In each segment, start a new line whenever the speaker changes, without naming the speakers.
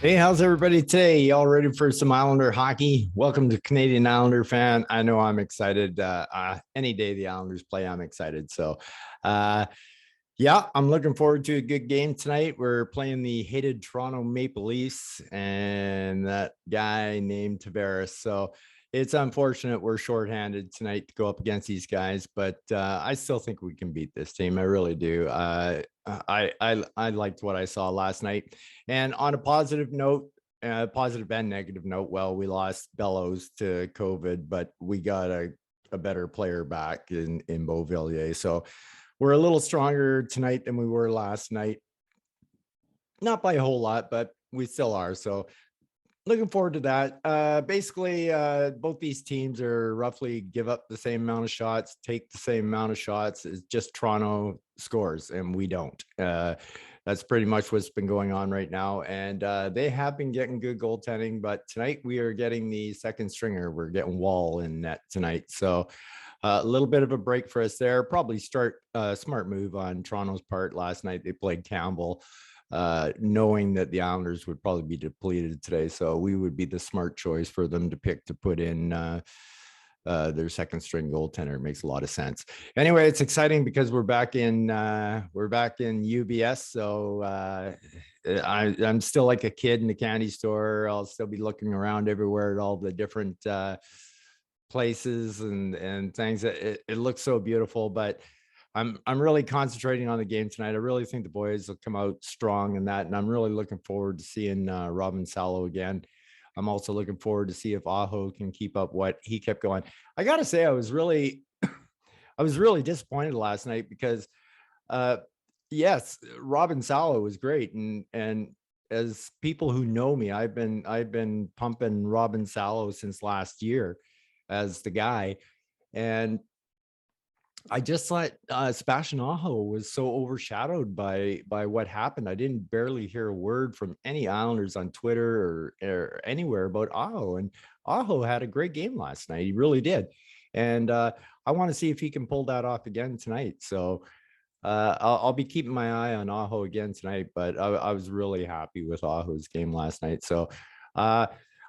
Hey, how's everybody today? Y'all ready for some Islander hockey? Welcome to Canadian Islander fan. I know I'm excited. Any day the Islanders play, I'm excited. Uh, yeah, I'm looking forward to a good game tonight. We're playing the hated Toronto Maple Leafs and that guy named Tavares. So it's unfortunate we're shorthanded tonight to go up against these guys, but I still think we can beat this team. I really do. I liked what I saw last night. And on a positive note, positive and negative note, well, we lost Bellows to COVID, but we got a better player back in Beauvillier. So we're a little stronger tonight than we were last night. Not by a whole lot, but we still are. So looking forward to that. Basically, both these teams are roughly give up the same amount of shots, take the same amount of shots. It's just Toronto scores and we don't. That's pretty much what's been going on right now. And they have been getting good goaltending, but tonight we are getting the second stringer. We're getting Wall in net tonight. So a little bit of a break for us there. Probably start a smart move on Toronto's part. Last night they played Campbell, knowing that the Islanders would probably be depleted today. So we would be the smart choice for them to pick to put in their second string goaltender. It makes a lot of sense. Anyway, it's exciting because we're back in UBS. So I'm still like a kid in the candy store. I'll still be looking around everywhere at all the different places and things. It looks so beautiful, but I'm really concentrating on the game tonight. I really think the boys will come out strong in that, and I'm really looking forward to seeing Robin Salo again. I'm also looking forward to see if Aho can keep up what he kept going. I gotta say, I was really disappointed last night because yes, Robin Salo was great, and as people who know me, I've been pumping Robin Salo since last year as the guy. And I just thought Sebastian Aho was so overshadowed by what happened. I didn't barely hear a word from any Islanders on Twitter or anywhere about Aho. And Aho had a great game last night. He really did. And I want to see if he can pull that off again tonight. So I'll be keeping my eye on Aho again tonight. But I was really happy with Aho's game last night. So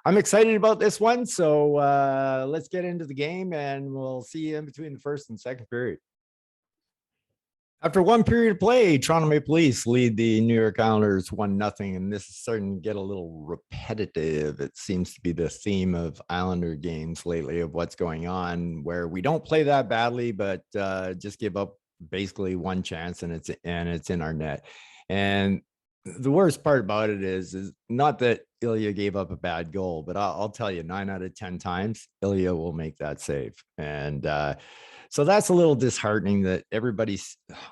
I'm excited about this one. So let's get into the game and we'll see you in between the first and second period. After one period of play, Toronto Maple Leafs lead the New York Islanders 1-0, and this is starting to get a little repetitive. It seems to be the theme of Islander games lately of what's going on, where we don't play that badly, but just give up basically one chance and it's in our net. And the worst part about it is not that Ilya gave up a bad goal, but I'll tell you, 9 out of 10 times Ilya will make that save. And so that's a little disheartening that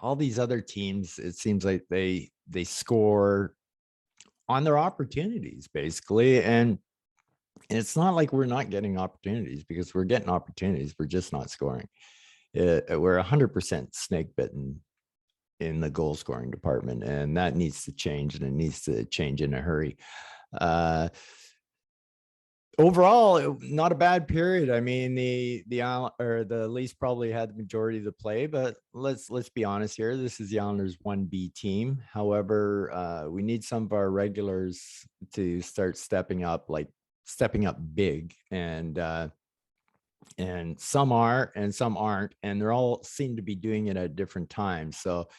all these other teams, it seems like they score on their opportunities basically. And it's not like we're not getting opportunities, because we're getting opportunities. We're just not scoring. We're 100% snake bitten in the goal scoring department, and that needs to change, and it needs to change in a hurry. Overall, not a bad period. I mean, the Leafs probably had the majority of the play, but let's be honest here. This is the Islanders 1B team. However, we need some of our regulars to start stepping up big, and some are and some aren't, and they're all seem to be doing it at different times. So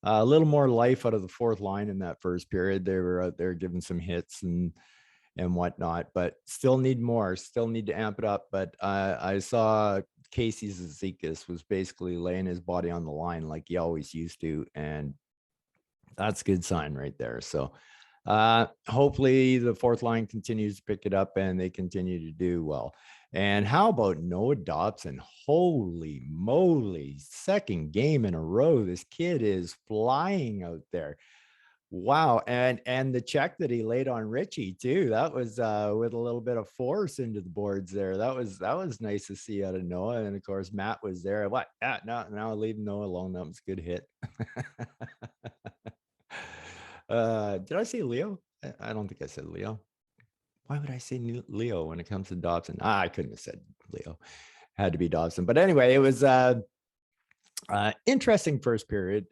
a little more life out of the fourth line in that first period. They were out there giving some hits and whatnot, but still need more, still need to amp it up. But I saw Casey Cizikas was basically laying his body on the line like he always used to, and that's a good sign right there. So hopefully the fourth line continues to pick it up and they continue to do well. And how about Noah Dobson? Holy moly, second game in a row. This kid is flying out there. Wow. And the check that he laid on Richie too, that was with a little bit of force into the boards there. That was nice to see out of Noah. And of course, Matt was there. What? No, leave Noah alone. That was a good hit. Did I say Leo? I don't think I said Leo. Why would I say Leo when it comes to Dobson? I couldn't have said Leo. Had to be Dobson. But anyway, it was Interesting first period.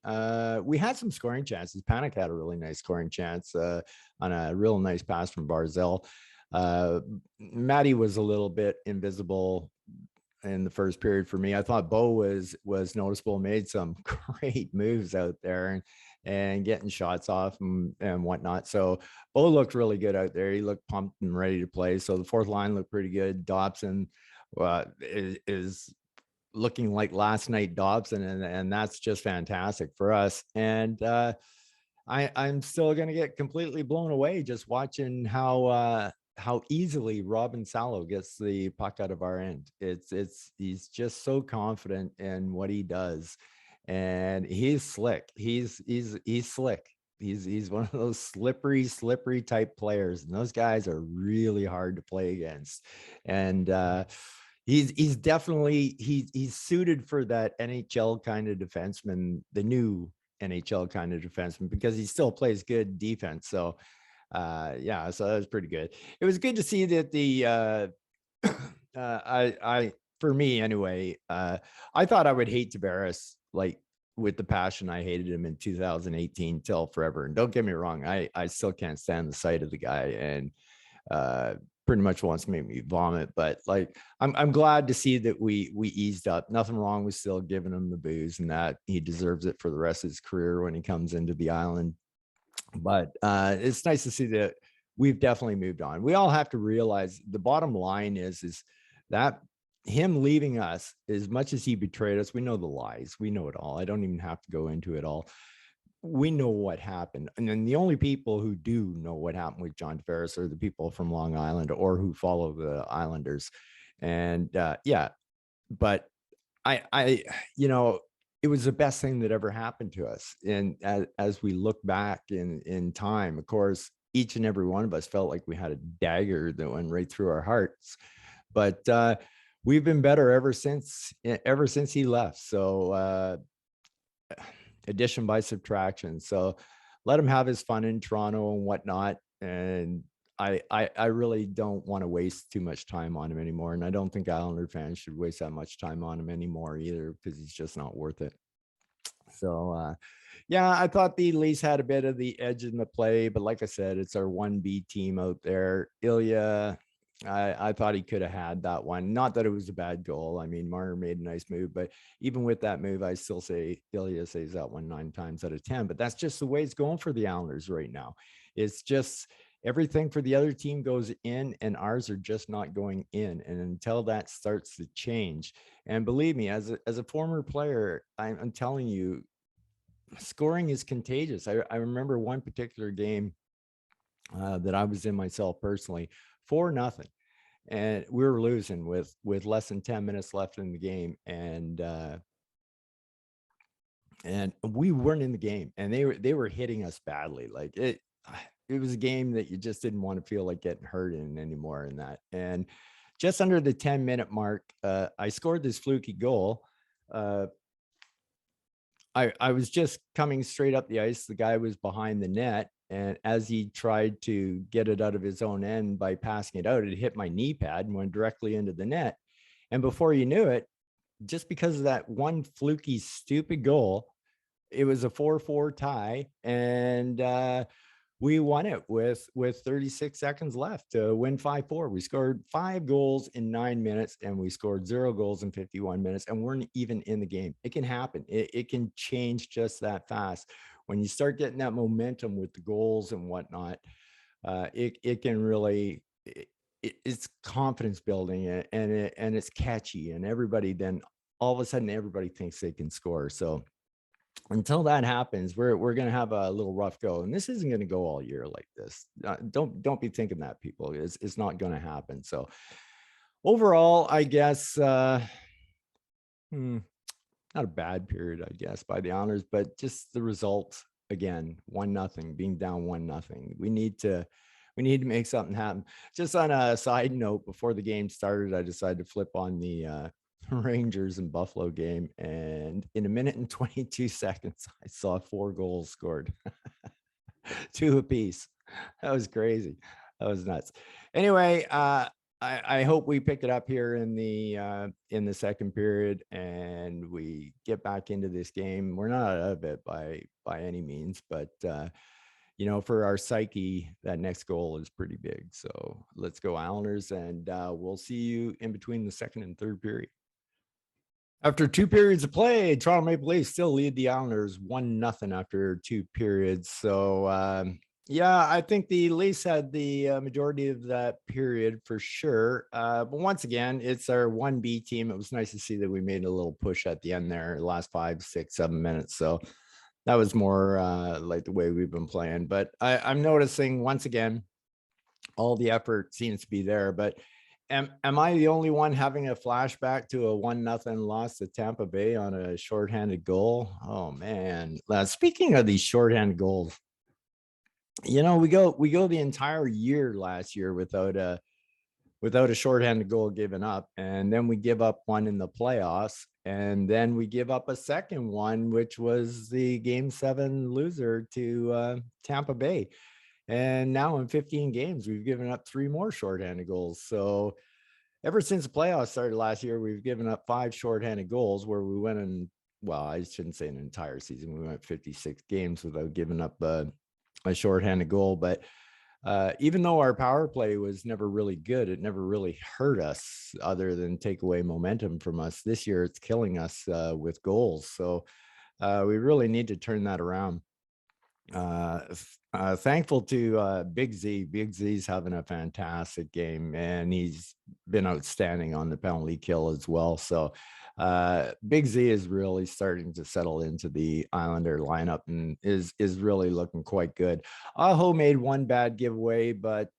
We had some scoring chances. Panic had a really nice scoring chance on a real nice pass from Barzell. Maddie was a little bit invisible in the first period for me. I thought Bo was noticeable, made some great moves out there and getting shots off and whatnot. So Bo looked really good out there. He looked pumped and ready to play. So the fourth line looked pretty good. Dobson is looking like last night Dobson, and that's just fantastic for us. And I'm still going to get completely blown away just watching how easily Robin Salo gets the puck out of our end. He's just so confident in what he does, and he's slick. He's slick. He's one of those slippery type players, and those guys are really hard to play against. And he's definitely he's suited for that NHL kind of defenseman, the new NHL kind of defenseman, because he still plays good defense. So yeah, so that was pretty good. It was good to see that the I for me anyway, I thought I would hate Tavares like with the passion I hated him in 2018 till forever. And don't get me wrong, I still can't stand the sight of the guy, and pretty much wants to make me vomit. But like I'm glad to see that we eased up. Nothing wrong with still giving him the booze, and that he deserves it for the rest of his career when he comes into the island. But it's nice to see that we've definitely moved on. We all have to realize the bottom line is that him leaving us, as much as he betrayed us, we know the lies. We know it all. I don't even have to go into it all. We know what happened. And then the only people who do know what happened with John Tavares are the people from Long Island or who follow the Islanders. And yeah, but I, it was the best thing that ever happened to us. And as we look back in time, of course, each and every one of us felt like we had a dagger that went right through our hearts. But we've been better ever since he left. So addition by subtraction. So let him have his fun in Toronto and whatnot. And I really don't want to waste too much time on him anymore. And I don't think Islander fans should waste that much time on him anymore either, because he's just not worth it. So yeah, I thought the Leafs had a bit of the edge in the play, but like I said, it's our 1B team out there. Ilya, I thought he could have had that one. Not that it was a bad goal. I mean, Marner made a nice move, but even with that move, I still say Ilya saves that one 9 times out of 10. But that's just the way it's going for the Islanders right now. It's just everything for the other team goes in, and ours are just not going in. And until that starts to change, and believe me, as a former player, I'm telling you, scoring is contagious. I remember one particular game that I was in myself personally, 4-0, and we were losing with less than 10 minutes left in the game, and we weren't in the game, and they were hitting us badly. Like it was a game that you just didn't want to feel like getting hurt in anymore in that. And just under the 10-minute mark, I scored this fluky goal. I was just coming straight up the ice. The guy was behind the net, and as he tried to get it out of his own end by passing it out, it hit my knee pad and went directly into the net. And before you knew it, just because of that one fluky, stupid goal, it was a 4-4 tie, and we won it with 36 seconds left to win 5-4. We scored 5 goals in 9 minutes, and we scored 0 goals in 51 minutes, and we're even in the game. It can happen. It can change just that fast. When you start getting that momentum with the goals and whatnot, it can really, it's confidence building, and it's catchy, and everybody then all of a sudden everybody thinks they can score. So until that happens, we're going to have a little rough go, and this isn't going to go all year like this. Don't be thinking that, people. It's not going to happen. So overall, I guess not a bad period, I guess, by the Honors, but just the result again, 1-0, being down 1-0. We need to make something happen. Just on a side note, before the game started, I decided to flip on the Rangers and Buffalo game, and in 1 minute and 22 seconds, I saw 4 goals scored, 2 apiece. That was crazy. That was nuts. Anyway, I hope we pick it up here in the second period and we get back into this game. We're not out of it by any means, but for our psyche, that next goal is pretty big. So let's go Islanders, and we'll see you in between the second and third period. After 2 periods of play, Toronto Maple Leafs still lead the Islanders 1-0 after 2 periods. So yeah, I think the Leafs had the majority of that period for sure. But once again, it's our 1B team. It was nice to see that we made a little push at the end there, the last 5, 6, 7 minutes. So that was more like the way we've been playing. But I'm noticing once again, all the effort seems to be there. But am I the only one having a flashback to a 1-0 loss to Tampa Bay on a shorthanded goal? Oh man. Speaking of these shorthanded goals, we go the entire year last year without a shorthanded goal given up, and then we give up one in the playoffs, and then we give up a second one, which was the Game 7 loser to Tampa Bay. And now in 15 games, we've given up 3 more shorthanded goals. So ever since the playoffs started last year, we've given up 5 shorthanded goals, where we went in, well, I shouldn't say an entire season. We went 56 games without giving up a shorthanded goal. But even though our power play was never really good, it never really hurt us other than take away momentum from us. This year, it's killing us with goals. So we really need to turn that around. Thankful to Big Z. Big Z's having a fantastic game, and he's been outstanding on the penalty kill as well. So Big Z is really starting to settle into the Islander lineup and is really looking quite good. Aho made one bad giveaway, but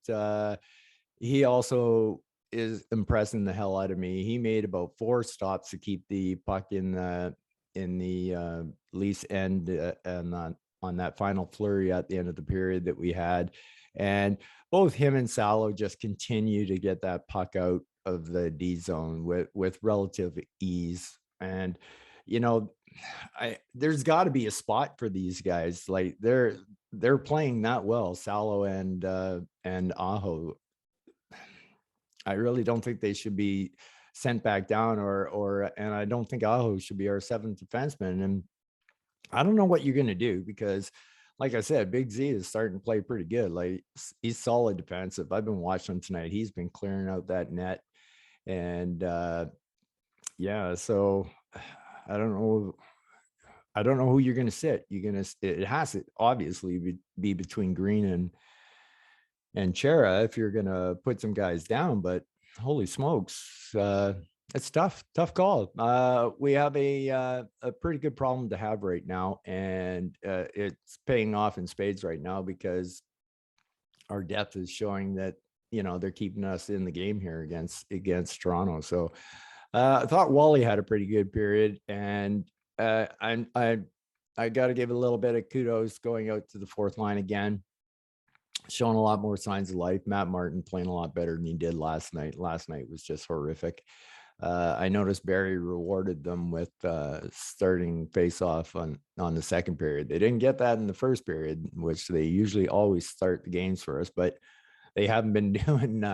he also is impressing the hell out of me. He made about 4 stops to keep the puck in the Leafs end, and on that final flurry at the end of the period that we had. And both him and Salo just continue to get that puck out of the D zone with relative ease. And, there's got to be a spot for these guys. Like they're playing that well, Salo and Aho. I really don't think they should be sent back down, and I don't think Aho should be our 7th defenseman. And I don't know what you're going to do, because like I said, Big Z is starting to play pretty good. Like he's solid defensive. I've been watching him tonight. He's been clearing out that net. And yeah, so I don't know who you're going to sit. It has to obviously be between Green and Chera if you're going to put some guys down, but holy smokes, it's tough call. We have a pretty good problem to have right now, and it's paying off in spades right now, because our depth is showing that they're keeping us in the game here against Toronto. So I thought Wally had a pretty good period, and I got to give a little bit of kudos going out to the 4th line again, showing a lot more signs of life. Matt Martin playing a lot better than he did last night. Last night was just horrific. I noticed Barry rewarded them with starting face-off on the second period. They didn't get that in the first period, which they usually always start the games for us, but they haven't been doing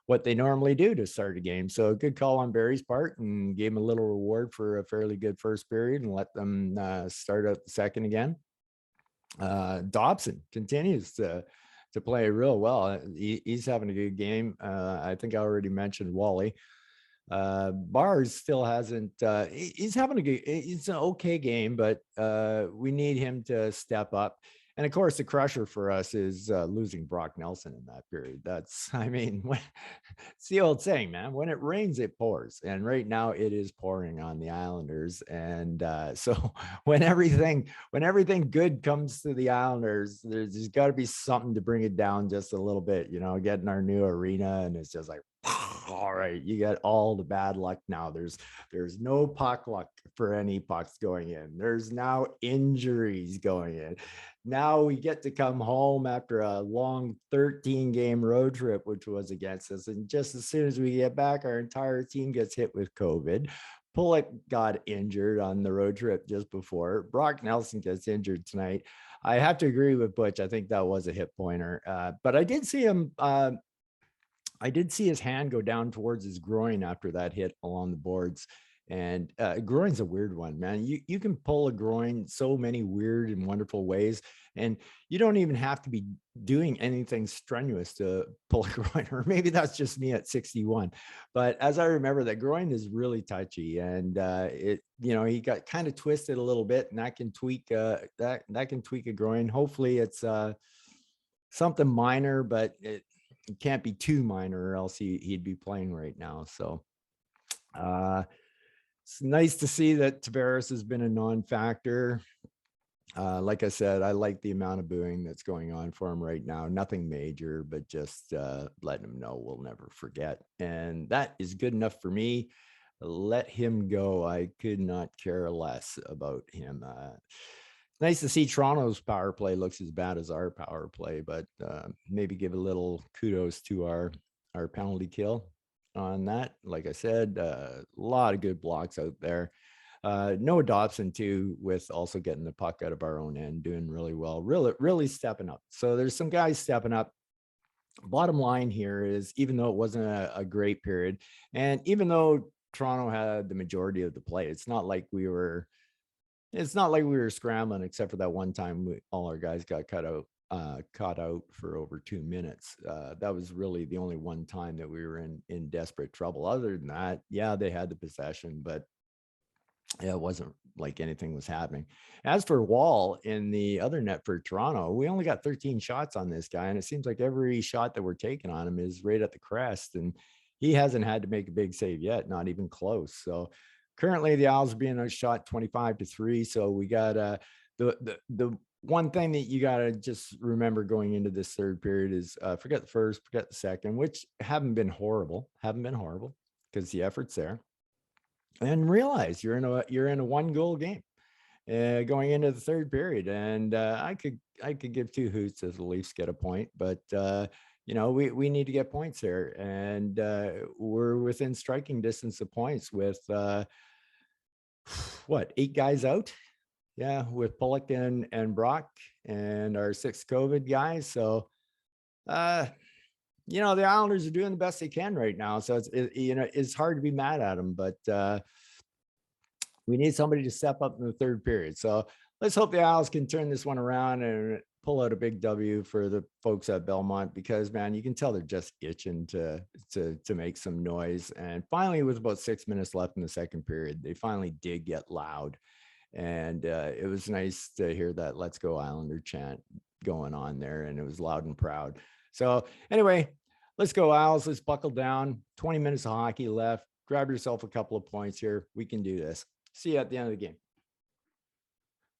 what they normally do to start a game. So a good call on Barry's part, and gave him a little reward for a fairly good first period and let them start out the second again. Dobson continues to play real well. He's having a good game. I think I already mentioned Wally. Bars still hasn't, he's having it's an okay game, but we need him to step up. And of course, the crusher for us is losing Brock Nelson in that period. That's, it's the old saying, man, when it rains, it pours. And right now it is pouring on the Islanders. And so when everything good comes to the Islanders, there's got to be something to bring it down just a little bit, getting our new arena. And it's just like, all right, you got all the bad luck now. There's no puck luck for any pucks going in. There's now injuries going in. Now we get to come home after a long 13-game road trip, which was against us. And just as soon as we get back, our entire team gets hit with COVID. Pullett got injured on the road trip just before. Brock Nelson gets injured tonight. I have to agree with Butch. I think that was a hit pointer. But I did see him I did see his hand go down towards his groin after that hit along the boards. And groin's a weird one, man. You can pull a groin so many weird and wonderful ways, and you don't even have to be doing anything strenuous to pull a groin. Or maybe that's just me at 61. But as I remember, that groin is really touchy, and he got kind of twisted a little bit, and that can tweak that can tweak a groin. Hopefully, it's something minor, but it can't be too minor, or else he'd be playing right now. So. It's nice to see that Tavares has been a non-factor. Like I said, I like the amount of booing that's going on for him right now. Nothing major, but just letting him know we'll never forget. And that is good enough for me. Let him go. I could not care less about him. Nice to see Toronto's power play looks as bad as our power play, but maybe give a little kudos to our penalty kill on that. Like I said, a lot of good blocks out there. Noah Dobson too, with also getting the puck out of our own end, doing really well, really stepping up. So there's some guys stepping up. Bottom line here is, even though it wasn't a great period, and even though Toronto had the majority of the play, it's not like we were scrambling, except for that one time all our guys got caught out for over 2 minutes. That was really the only one time that we were in desperate trouble. Other than that, yeah, they had the possession, but yeah, it wasn't like anything was happening. As for Wall in the other net for Toronto, we only got 13 shots on this guy, and it seems like every shot that we're taking on him is right at the crest, and he hasn't had to make a big save yet, not even close. So currently the Owls are being outshot 25-3. So we got the one thing that you got to just remember going into this third period is forget the first, forget the second, which haven't been horrible because the effort's there, and realize you're in a 1-goal game going into the third period. And I could give two hoots if the Leafs get a point, but we need to get points here, and we're within striking distance of points with 8 guys out. Yeah, with Pollock and Brock and our 6 COVID guys. So, the Islanders are doing the best they can right now. So it's hard to be mad at them, but we need somebody to step up in the third period. So let's hope the Isles can turn this one around and pull out a big W for the folks at Belmont, because, man, you can tell they're just itching to make some noise. And finally, with about 6 minutes left in the second period, they finally did get loud. And it was nice to hear that "Let's Go Islander" chant going on there, and it was loud and proud. So anyway, let's go Owls. Let's buckle down. 20 minutes of hockey left. Grab yourself a couple of points here. We can do this. See you at the end of the game.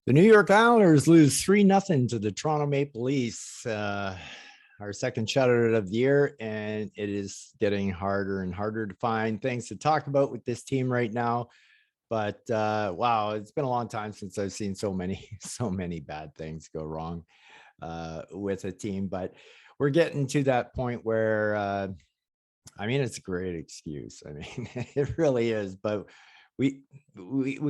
The New York Islanders lose 3-0 to the Toronto Maple Leafs. Our second shutout of the year, and it is getting harder and harder to find things to talk about with this team right now. But wow, it's been a long time since I've seen so many bad things go wrong with a team. But we're getting to that point where, it's a great excuse. It really is. But we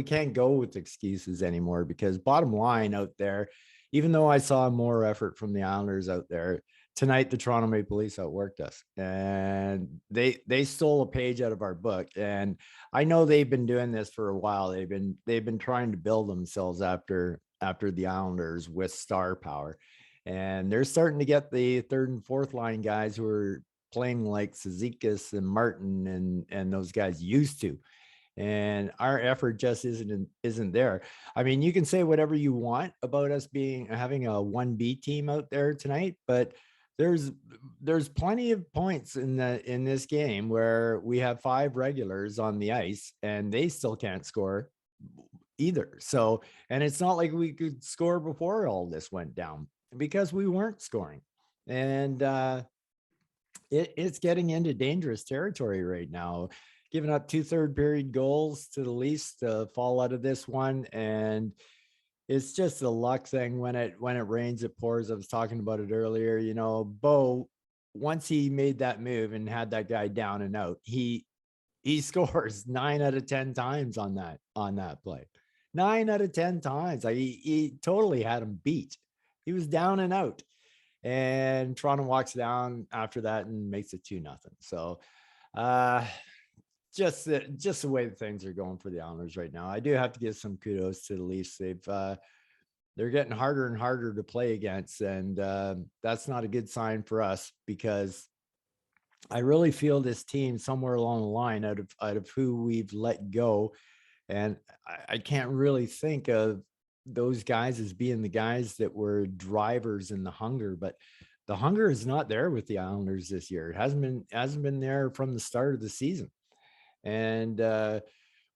can't go with excuses anymore, because bottom line out there, even though I saw more effort from the Islanders out there tonight, the Toronto Maple Leafs outworked us, and they stole a page out of our book. And I know they've been doing this for a while. They've been trying to build themselves after the Islanders with star power, and they're starting to get the third and fourth line guys who are playing like Cizikas and Martin and those guys used to. And our effort just isn't there. You can say whatever you want about us having a 1B team out there tonight, but there's plenty of points in this game where we have 5 regulars on the ice and they still can't score either. So, and it's not like we could score before all this went down, because we weren't scoring. And it's getting into dangerous territory right now, giving up 2 third period goals to the Leafs to fall out of this one. And it's just a luck thing. When it rains, it pours. I was talking about it earlier. Bo, once he made that move and had that guy down and out, he scores 9 out of 10 times on that play. 9 out of 10 times. He totally had him beat. He was down and out. and Toronto walks down after that and makes it 2-0. So uh just the way that things are going for the Islanders right now. I do have to give some kudos to the Leafs. They're getting harder and harder to play against, and that's not a good sign for us, because I really feel this team somewhere along the line, out of who we've let go, and I can't really think of those guys as being the guys that were drivers in the hunger, but the hunger is not there with the Islanders this year. It hasn't been there from the start of the season. And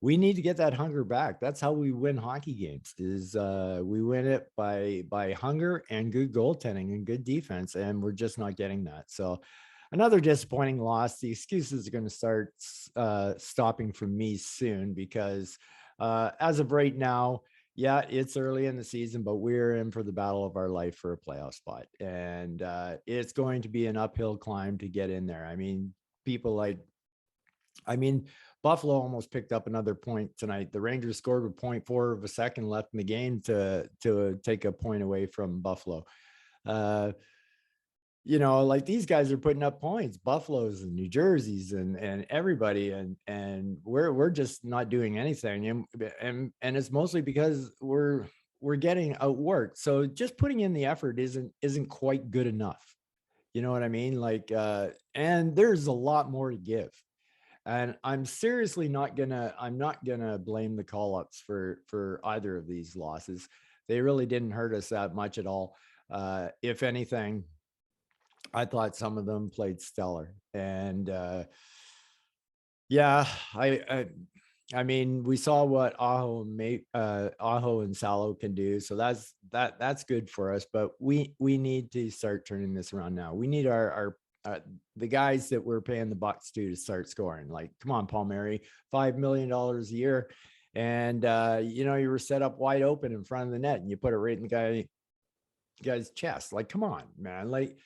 we need to get that hunger back. That's how we win hockey games, is we win it by hunger and good goaltending and good defense, and we're just not getting that. So another disappointing loss. The excuses are going to start stopping for me soon, because as of right now, yeah, it's early in the season, but we're in for the battle of our life for a playoff spot, and it's going to be an uphill climb to get in there. I mean, people like I mean, Buffalo almost picked up another point tonight. The Rangers scored with 0.4 of a second left in the game to take a point away from Buffalo. Uh, like, these guys are putting up points, Buffalo's and New Jersey's and everybody, and we're just not doing anything, and it's mostly because we're getting outworked. So just putting in the effort isn't quite good enough. You know what I mean? Like, and there's a lot more to give. And I'm not gonna blame the call-ups for either of these losses. They really didn't hurt us that much at all. If anything, I thought some of them played stellar. And yeah, I mean, we saw what Aho and Salo can do, so that's good for us. But we need to start turning this around now. We need our the guys that we're paying the bucks to start scoring. Like, come on, Palmieri, $5 million a year, and you were set up wide open in front of the net, and you put it right in the guy's chest. Like, come on, man. Like,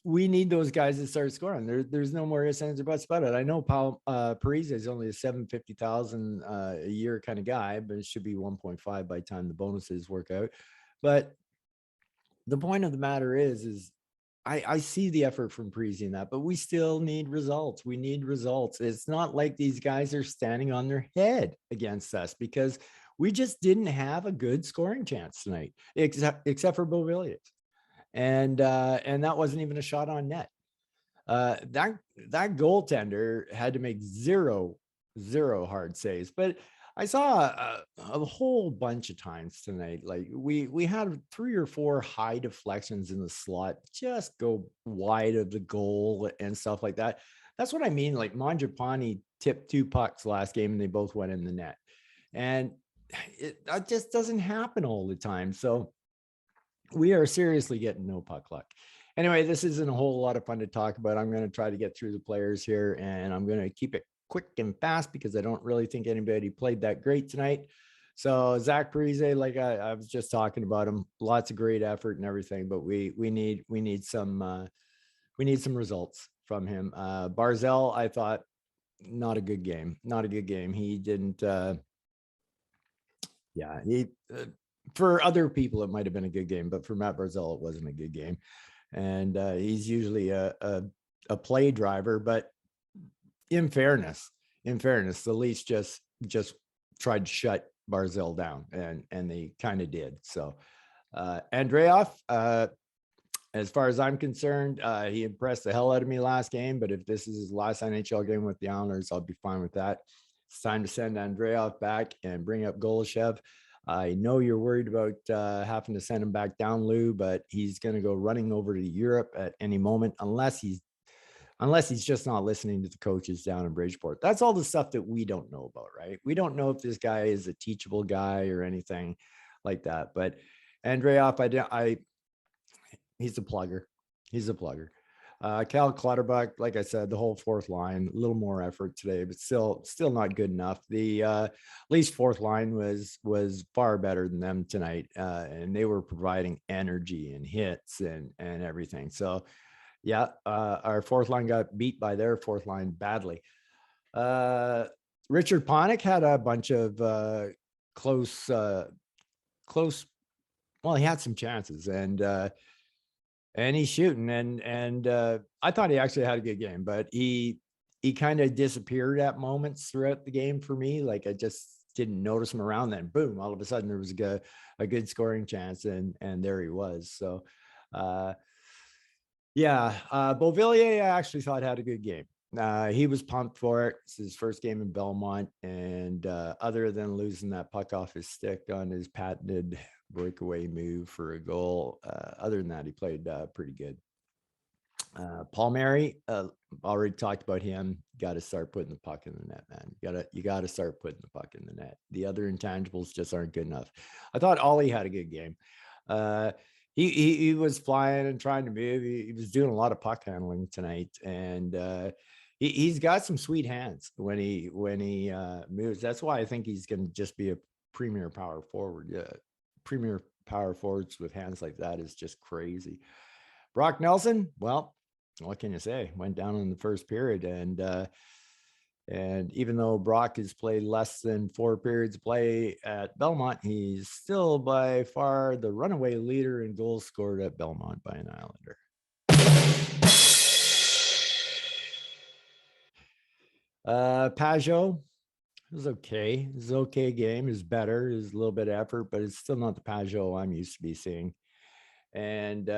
we need those guys to start scoring. There's no more ifs, ands, or buts about it. I know Paul Parise is only a $750,000 a year kind of guy, but it should be 1.5 by the time the bonuses work out. But the point of the matter is I see the effort from Parise in that, but we still need results. We need results. It's not like these guys are standing on their head against us, because we just didn't have a good scoring chance tonight, except for Beauvilliers. And that wasn't even a shot on net. That goaltender had to make zero hard saves. But I saw a whole bunch of times tonight, like we had 3 or 4 high deflections in the slot just go wide of the goal and stuff like that. That's what I mean. Like, Mangiapane tipped 2 pucks last game and they both went in the net, and that just doesn't happen all the time. So we are seriously getting no puck luck. Anyway, this isn't a whole lot of fun to talk about. I'm going to try to get through the players here, and I'm going to keep it quick and fast, because I don't really think anybody played that great tonight. So Zach Parise, like I was just talking about him, lots of great effort and everything, but we need some results from him. Barzell, I thought, not a good game. He didn't. For other people, it might have been a good game, but for Matt Barzal, it wasn't a good game. And he's usually a play driver, but in fairness, the Leafs just tried to shut Barzal down, and they kind of did. So Andreoff, as far as I'm concerned, he impressed the hell out of me last game, but if this is his last NHL game with the Islanders, I'll be fine with that. It's time to send Andreoff back and bring up Goloshev. I know you're worried about having to send him back down, Lou, but he's going to go running over to Europe at any moment, unless he's just not listening to the coaches down in Bridgeport. That's all the stuff that we don't know about, right? We don't know if this guy is a teachable guy or anything like that. But Andreoff, he's a plugger. Cal Clutterbuck, like I said, the whole fourth line, a little more effort today, but still not good enough. The Leafs fourth line was far better than them tonight, and they were providing energy and hits and everything. So yeah, our fourth line got beat by their fourth line badly. Richard Panik had a bunch of close. Well, he had some chances, and and he's shooting, and I thought he actually had a good game, but he kind of disappeared at moments throughout the game for me. Like I just didn't notice him around. Then boom, all of a sudden there was a good scoring chance, and there he was. So yeah, Beauvillier, I actually thought had a good game. He was pumped for it. It's his first game in Belmont, and other than losing that puck off his stick on his patented breakaway move for a goal, other than that, he played pretty good. Paul Mary, already talked about him. Got to start putting the puck in the net, man. You gotta start putting the puck in the net. The other intangibles just aren't good enough. I thought Ollie had a good game. He was flying and trying to move. He was doing a lot of puck handling tonight, and he's got some sweet hands when he moves. That's why I think he's going to just be a premier power forward. Premier power forwards with hands like that is just crazy. Brock Nelson, well, what can you say? Went down in the first period, and even though Brock has played less than 4 periods of play at Belmont, he's still by far the runaway leader in goals scored at Belmont by an Islander. Pajot, it was okay. It was an okay game. It was better. It was a little bit of effort, but it's still not the Pajot I'm used to be seeing. And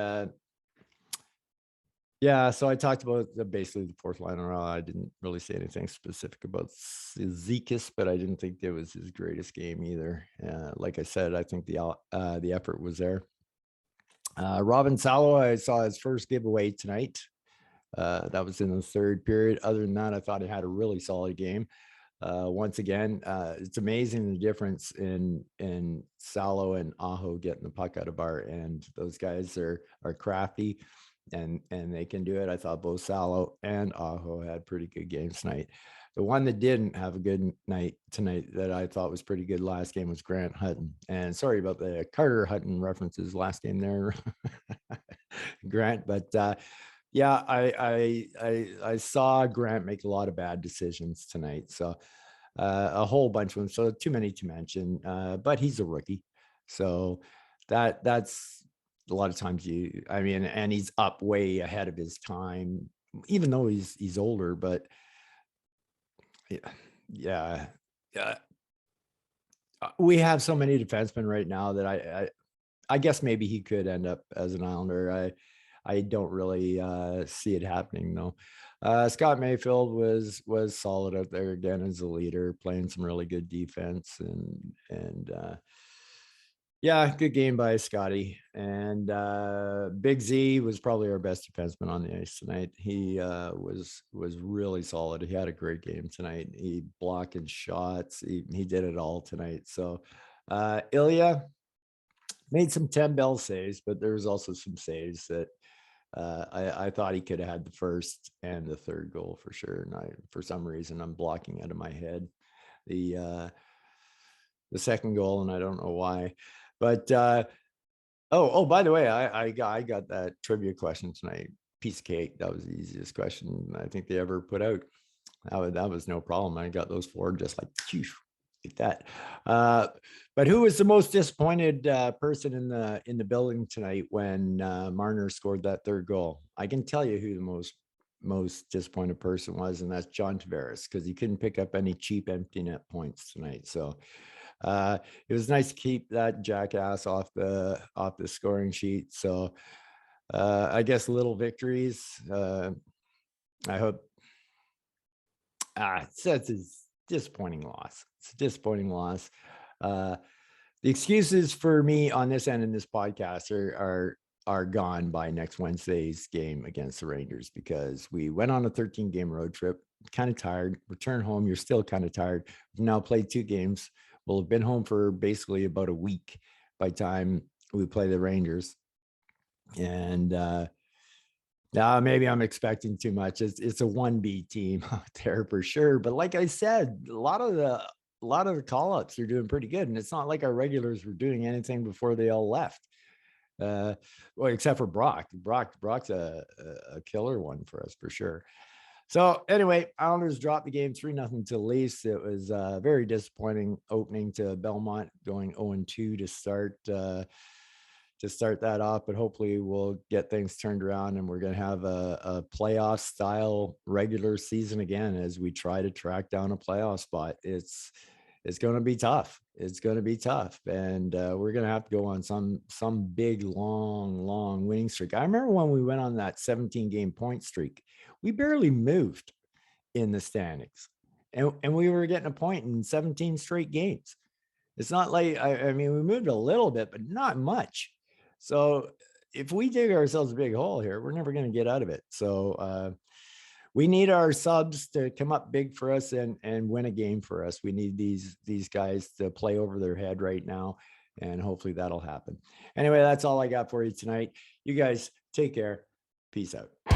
yeah, so I talked about basically the fourth liner. I didn't really say anything specific about Zekas, but I didn't think it was his greatest game either. Like I said, I think the effort was there. Robin Salo, I saw his first giveaway tonight. That was in the third period. Other than that, I thought he had a really solid game. Once again, it's amazing the difference in Salo and Aho getting the puck out of our end. Those guys are crafty, and they can do it. I thought both Salo and Aho had pretty good games tonight. The one that didn't have a good night tonight that I thought was pretty good last game was Grant Hutton. And sorry about the Carter Hutton references last game there, Grant. But yeah, I saw Grant make a lot of bad decisions tonight. So a whole bunch of them. So too many to mention. But he's a rookie, so that's a lot of times and he's up way ahead of his time, even though he's older. But yeah. We have so many defensemen right now that I guess maybe he could end up as an Islander. I don't really see it happening though. Scott Mayfield was solid out there again as a leader, playing some really good defense, and yeah, good game by Scotty. And Big Z was probably our best defenseman on the ice tonight. He was really solid. He had a great game tonight. He blocking shots. He did it all tonight. So Ilya made some 10 bell saves, but there was also some saves that I thought he could have had the first and the third goal for sure. And for some reason, I'm blocking out of my head the second goal, and I don't know why. But by the way, I got that trivia question tonight. Piece of cake. That was the easiest question I think they ever put out. That was no problem. I got those 4 just like that. But who was the most disappointed person in the building tonight when Marner scored that third goal? I can tell you who the most disappointed person was, and that's John Tavares, because he couldn't pick up any cheap empty net points tonight. So it was nice to keep that jackass off the scoring sheet. So I guess little victories. I hope. It's a disappointing loss. It's a disappointing loss. The excuses for me on this end in this podcast are gone by next Wednesday's game against the Rangers, because we went on a 13-game road trip, kind of tired. Return home, you're still kind of tired. We've now played 2 games. We'll have been home for basically about a week by the time we play the Rangers. And maybe I'm expecting too much. It's a 1B team out there for sure. But like I said, a lot of the call-ups are doing pretty good. And it's not like our regulars were doing anything before they all left. Well, except for Brock. Brock's a killer one for us for sure. So anyway, Islanders dropped the game 3-0 to Leafs. It was a very disappointing opening to Belmont, going 0-2 to start. to start that off, but hopefully we'll get things turned around and we're going to have a playoff style regular season again as we try to track down a playoff spot. It's going to be tough. It's going to be tough, and we're going to have to go on some big long winning streak. I remember when we went on that 17 game point streak, we barely moved in the standings, and we were getting a point in 17 straight games. It's not like I mean, we moved a little bit, but not much. So if we dig ourselves a big hole here, we're never going to get out of it. So we need our subs to come up big for us and win a game for us. We need these guys to play over their head right now, and hopefully that'll happen. Anyway, that's all I got for you tonight. You guys take care. Peace out.